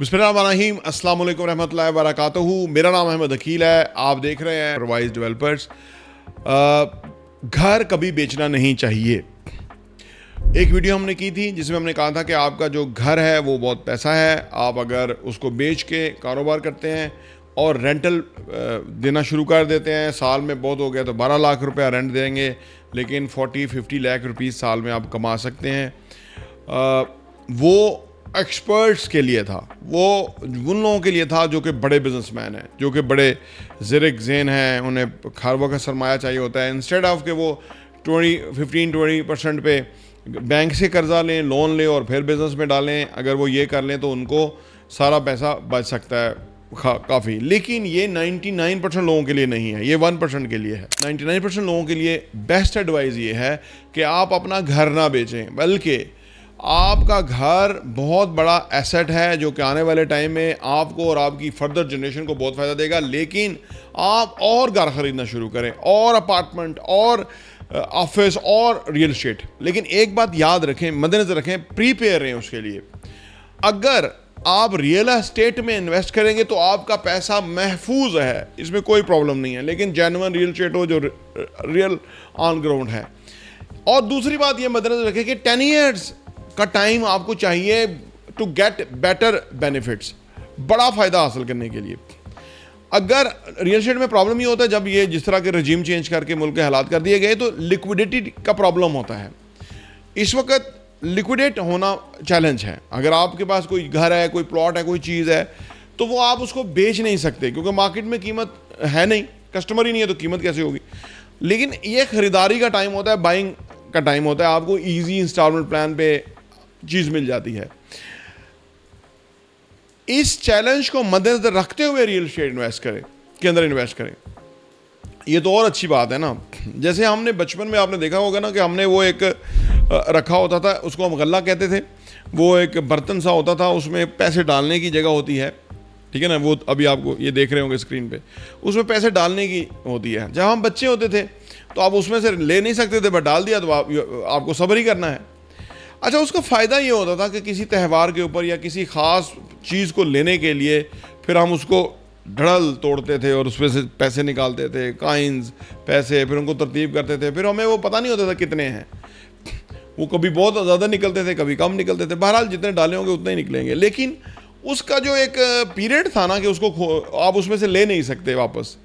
बिस्मिल्लाहिर्रहमानिर्रहीम, अस्सलाम वालेकुम रहमतुल्लाहि व बरकातुहू। मेरा नाम अहमद अकील है। आप देख रहे हैं वाइज डेवलपर्स। घर कभी बेचना नहीं चाहिए। एक वीडियो हमने की थी जिसमें हमने कहा था कि आपका जो घर है वो बहुत पैसा है। आप अगर उसको बेच के कारोबार करते हैं और रेंटल देना शुरू कर देते हैं, साल में बहुत हो गया तो 12 लाख रुपया रेंट देंगे, लेकिन 40-50 लाख रुपीस साल में आप कमा सकते हैं। वो एक्सपर्ट्स के लिए था, वो उन लोगों के लिए था जो कि बड़े बिजनेसमैन हैं, जो कि बड़े ज़िरक ज़ेन हैं, उन्हें खरबों का सरमाया चाहिए होता है। इंस्टेड ऑफ कि वो 15-20% पे बैंक से कर्जा लें, लोन लें और फिर बिज़नेस में डालें, अगर वो ये कर लें तो उनको सारा पैसा बच सकता है काफ़ी। लेकिन ये 99% लोगों के लिए नहीं है, ये 1% के लिए है। 99% लोगों के लिए बेस्ट एडवाइस ये है कि आप अपना घर ना बेचें, बल्कि आपका घर बहुत बड़ा एसेट है जो कि आने वाले टाइम में आपको और आपकी फर्दर जनरेशन को बहुत फ़ायदा देगा। लेकिन आप और घर ख़रीदना शुरू करें, और अपार्टमेंट, और ऑफिस, और रियल एस्टेट। लेकिन एक बात याद रखें, मद्देनज़र रखें, प्रीपेयर रहें उसके लिए। अगर आप रियल एस्टेट में इन्वेस्ट करेंगे तो आपका पैसा महफूज है, इसमें कोई प्रॉब्लम नहीं है। लेकिन जेन्युइन रियल एस्टेट हो जो रियल ऑन ग्राउंड है। और दूसरी बात ये मद्देनज़र रखें कि 10 ईयर्स का टाइम आपको चाहिए टू गेट बेटर बेनिफिट्स, बड़ा फ़ायदा हासिल करने के लिए। अगर रियल एस्टेट में प्रॉब्लम ये होता है जब ये जिस तरह के रजीम चेंज करके मुल्क के हालात कर दिए गए तो लिक्विडिटी का प्रॉब्लम होता है। इस वक्त लिक्विडेट होना चैलेंज है। अगर आपके पास कोई घर है, कोई प्लॉट है, कोई चीज़ है, तो वो आप उसको बेच नहीं सकते क्योंकि मार्केट में कीमत है नहीं, कस्टमर ही नहीं है तो कीमत कैसे होगी। लेकिन ये ख़रीदारी का टाइम होता है, बाइंग का टाइम होता है। आपको ईजी इंस्टॉलमेंट प्लान पे चीज़ मिल जाती है। इस चैलेंज को मद्देनजर रखते हुए रियल एस्टेट इन्वेस्ट करें, के अंदर इन्वेस्ट करें। ये तो और अच्छी बात है ना। जैसे हमने बचपन में आपने देखा होगा ना कि हमने वो एक रखा होता था, उसको हम गल्ला कहते थे। वो एक बर्तन सा होता था, उसमें पैसे डालने की जगह होती है, ठीक है ना। वो अभी आपको ये देख रहे होंगे स्क्रीन पे, उसमें पैसे डालने की होती है। जब हम बच्चे होते थे तो आप उसमें से ले नहीं सकते थे, बट डाल दिया तो आपको सब्र ही करना है। अच्छा, उसका फ़ायदा ये होता था कि किसी त्यौहार के ऊपर या किसी ख़ास चीज़ को लेने के लिए फिर हम उसको धड़ल तोड़ते थे और उसमें से पैसे निकालते थे, कॉइन्स, पैसे, फिर उनको तरतीब करते थे। फिर हमें वो पता नहीं होता था कितने हैं, वो कभी बहुत ज़्यादा निकलते थे, कभी कम निकलते थे। बहरहाल जितने डाले होंगे उतने ही निकलेंगे। लेकिन उसका जो एक पीरियड था ना कि उसको आप उसमें से ले नहीं सकते वापस,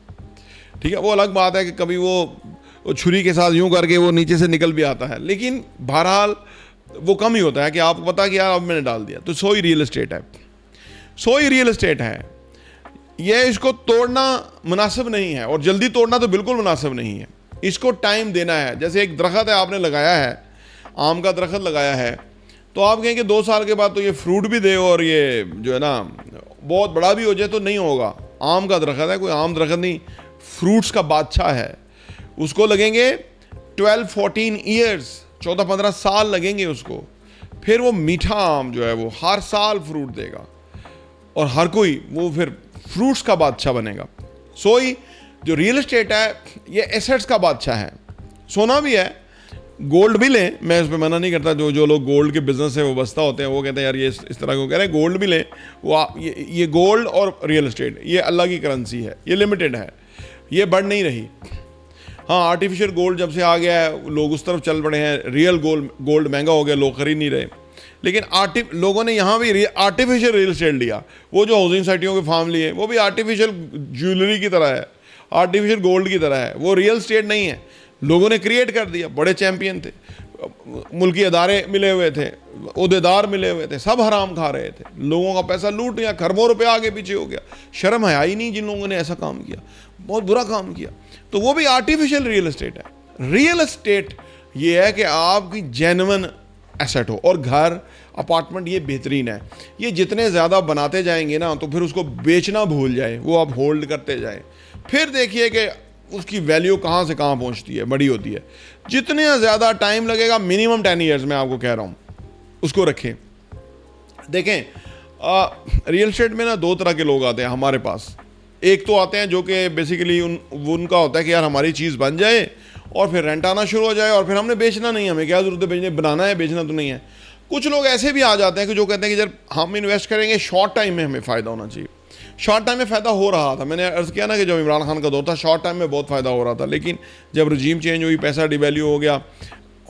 ठीक है। वो अलग बात है कि कभी वो छुरी के साथ यूँ करके वो नीचे से निकल भी आता है, लेकिन बहरहाल वो कम ही होता है कि आपको पता कि यार अब मैंने डाल दिया। तो सो ही रियल एस्टेट है, सो ही रियल एस्टेट है। ये इसको तोड़ना मुनासिब नहीं है, और जल्दी तोड़ना तो बिल्कुल मुनासिब नहीं है। इसको टाइम देना है। जैसे एक दरख्त है, आपने लगाया है, आम का दरख्त लगाया है, तो आप कहेंगे 2 साल के बाद तो ये फ्रूट भी दे और ये जो है ना बहुत बड़ा भी हो जाए, तो नहीं होगा। आम का दरख्त है, कोई आम दरख्त नहीं, फ्रूट्स का बादशाह है। उसको लगेंगे 12-14 ईयर्स, 14-15 साल लगेंगे उसको। फिर वो मीठा आम जो है वो हर साल फ्रूट देगा और हर कोई वो फिर फ्रूट्स का बादशाह बनेगा। सो ही जो रियल एस्टेट है ये एसेट्स का बादशाह है। सोना भी है, गोल्ड भी लें, मैं इस पर मना नहीं करता। जो लोग गोल्ड के बिजनेस से वो बस्ता होते हैं वो कहते हैं यार ये इस तरह को कह रहे हैं, गोल्ड भी लें। वो ये गोल्ड और रियल एस्टेट ये अल्लाह की करेंसी है, ये लिमिटेड है, ये बढ़ नहीं रही। हाँ, आर्टिफिशियल गोल्ड जब से आ गया है लोग उस तरफ चल पड़े हैं। रियल गोल्ड महंगा हो गया, लोग खरीद नहीं रहे। लेकिन लोगों ने यहाँ भी आर्टिफिशियल रियल एस्टेट लिया। वो जो हाउसिंग सोसाइटियों के फार्म लिए वो भी आर्टिफिशियल ज्वेलरी की तरह है, आर्टिफिशियल गोल्ड की तरह है, वो रियल एस्टेट नहीं है। लोगों ने क्रिएट कर दिया, बड़े चैम्पियन थे, मुल्की अदारे मिले हुए थे, ओहदेदार मिले हुए थे, सब हराम खा रहे थे, लोगों का पैसा लूट लिया, खरबों रुपया आगे पीछे हो गया। शर्म है आई नहीं जिन लोगों ने ऐसा काम किया, बहुत बुरा काम किया। तो वो भी आर्टिफिशियल रियल एस्टेट है। रियल एस्टेट ये है कि आपकी जेन्युइन एसेट हो। और घर, अपार्टमेंट ये बेहतरीन है। ये जितने ज़्यादा बनाते जाएंगे ना तो फिर उसको बेचना भूल जाए, वो आप होल्ड करते जाएं। फिर देखिए कि उसकी वैल्यू कहाँ से कहाँ पहुँचती है, बड़ी होती है। जितने ज़्यादा टाइम लगेगा, मिनिमम 10 ईयर्स मैं आपको कह रहा हूँ, उसको रखें। देखें, रियल एस्टेट में ना 2 तरह के लोग आते हैं हमारे पास। एक तो आते हैं जो कि बेसिकली उनका होता है कि यार हमारी चीज़ बन जाए और फिर रेंट आना शुरू हो जाए और फिर हमने बेचना नहीं, हमें क्या ज़रूरत है बेचने, बनाना है, बेचना तो नहीं है। कुछ लोग ऐसे भी आ जाते हैं कि जो कहते हैं कि जब हम इन्वेस्ट करेंगे शॉर्ट टाइम में हमें फ़ायदा होना चाहिए। शॉर्ट टाइम में फ़ायदा हो रहा था, मैंने अर्ज़ किया ना कि जब इमरान खान का दौर था शॉर्ट टाइम में बहुत फ़ायदा हो रहा था, लेकिन जब रजीम चेंज हुई, पैसा डिवैल्यू हो गया,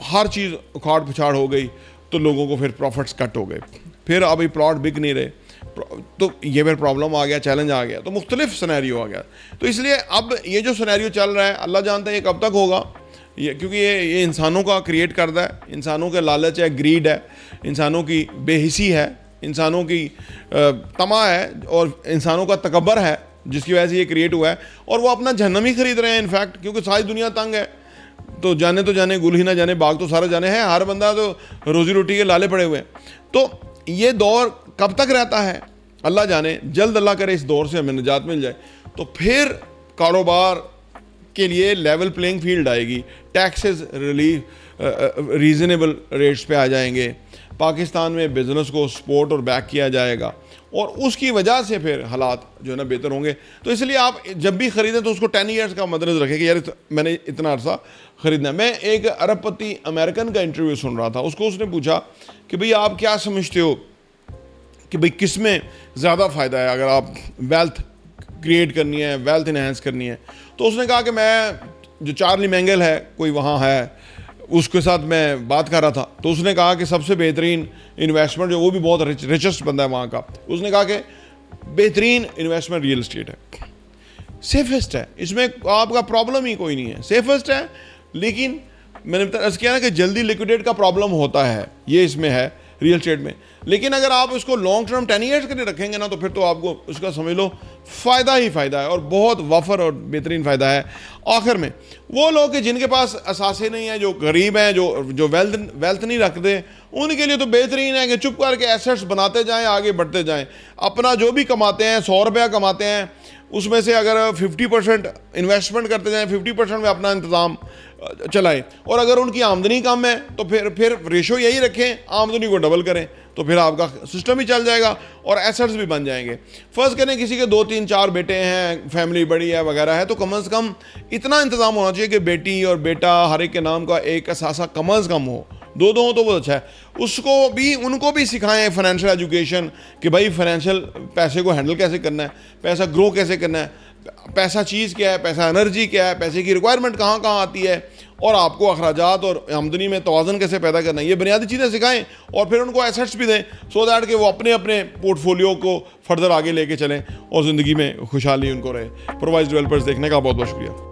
हर चीज़ उखाड़ पुछाड़ हो गई, तो लोगों को फिर प्रॉफिट्स कट हो गए, फिर अभी प्लॉट बिक नहीं रहे, तो ये फिर प्रॉब्लम आ गया, चैलेंज आ गया, तो मुख्तलिफ सिनेरियो आ गया। तो इसलिए अब ये जो सिनेरियो चल रहा है अल्लाह जानता है ये कब तक होगा, ये क्योंकि ये इंसानों का क्रिएट करता है, इंसानों के लालच है, ग्रीड है, इंसानों की बेहिसी है, इंसानों की तमा है और इंसानों का तकब्बर है, जिसकी वजह से ये क्रिएट हुआ है। और वो अपना जहन्नम ही खरीद रहे हैं इनफैक्ट, क्योंकि सारी दुनिया तंग है, तो जाने गुल ही ना जाने बाग तो सारे जाने हैं, हर बंदा तो रोज़ी रोटी के लाले पड़े हुए हैं। तो ये दौर कब तक रहता है अल्लाह जाने, जल्द अल्लाह करे इस दौर से हमें निजात मिल जाए, तो फिर कारोबार के लिए लेवल प्लेइंग फील्ड आएगी, टैक्सेस रिलीफ रीज़नेबल रेट्स पे आ जाएंगे, पाकिस्तान में बिज़नेस को सपोर्ट और बैक किया जाएगा, और उसकी वजह से फिर हालात जो है ना बेहतर होंगे। तो इसलिए आप जब भी ख़रीदें तो उसको 10 ईयर्स का मद्देनज़र रखें कि यार मैंने इतना अर्सा ख़रीदना है। मैं एक अरबपति अमेरिकन का इंटरव्यू सुन रहा था, उसको उसने पूछा कि भाई आप क्या समझते हो कि भाई किस में ज़्यादा फ़ायदा है अगर आप वेल्थ क्रिएट करनी है, वेल्थ इन्हेंस करनी है। तो उसने कहा कि मैं, जो चार्ली मैंगल है कोई वहाँ है, उसके साथ मैं बात कर रहा था, तो उसने कहा कि सबसे बेहतरीन इन्वेस्टमेंट जो, वो भी बहुत रिचेस्ट बंदा है वहाँ का, उसने कहा कि बेहतरीन इन्वेस्टमेंट रियल एस्टेट है, सेफेस्ट है, इसमें आपका प्रॉब्लम ही कोई नहीं है, सेफेस्ट है। लेकिन मैंने अर्ज़ किया ना कि जल्दी लिक्विडेट का प्रॉब्लम होता है, ये इसमें है रियल एस्टेट में। लेकिन अगर आप इसको लॉन्ग टर्म 10 ईयर्स के लिए रखेंगे ना, तो फिर तो आपको उसका समझ लो फ़ायदा ही फ़ायदा है, और बहुत वफर और बेहतरीन फ़ायदा है। आखिर में वो लोग कि जिनके पास असासे नहीं है, जो गरीब हैं, जो वेल्थ नहीं रखते, उनके लिए तो बेहतरीन है कि चुप करके एसेट्स बनाते जाएं, आगे बढ़ते जाएं, अपना जो भी कमाते हैं, 100 रुपया कमाते हैं, उसमें से अगर 50% इन्वेस्टमेंट करते जाएं, 50% में अपना इंतज़ाम चलाएं। और अगर उनकी आमदनी कम है तो फिर रेशो यही रखें, आमदनी को डबल करें, तो फिर आपका सिस्टम ही चल जाएगा और एसेट्स भी बन जाएंगे। फ़र्ज़ करें किसी के 2, 3, 4 बेटे हैं, फैमिली बड़ी है वगैरह है, तो कम से कम इतना इंतज़ाम होना चाहिए कि बेटी और बेटा हर एक के नाम का एक असासा कम से कम हो, 2 हो तो बहुत अच्छा है। उसको भी, उनको भी सिखाएं फाइनेंशियल एजुकेशन कि भाई फाइनेंशियल पैसे को हैंडल कैसे करना है, पैसा ग्रो कैसे करना है, पैसा चीज़ क्या है, पैसा एनर्जी क्या है, पैसे की रिक्वायरमेंट कहाँ कहाँ आती है, और आपको अखराजात और आमदनी में तवाज़न कैसे पैदा करना है, ये बुनियादी चीज़ें सिखाएं। और फिर उनको एसेट्स भी दें, सो दैट कि वो अपने अपने पोर्टफोलियो को फर्दर आगे लेके चलें और ज़िंदगी में खुशहाली उनको रहे। प्रोवाइस डेवलपर्स देखने का बहुत बहुत शुक्रिया।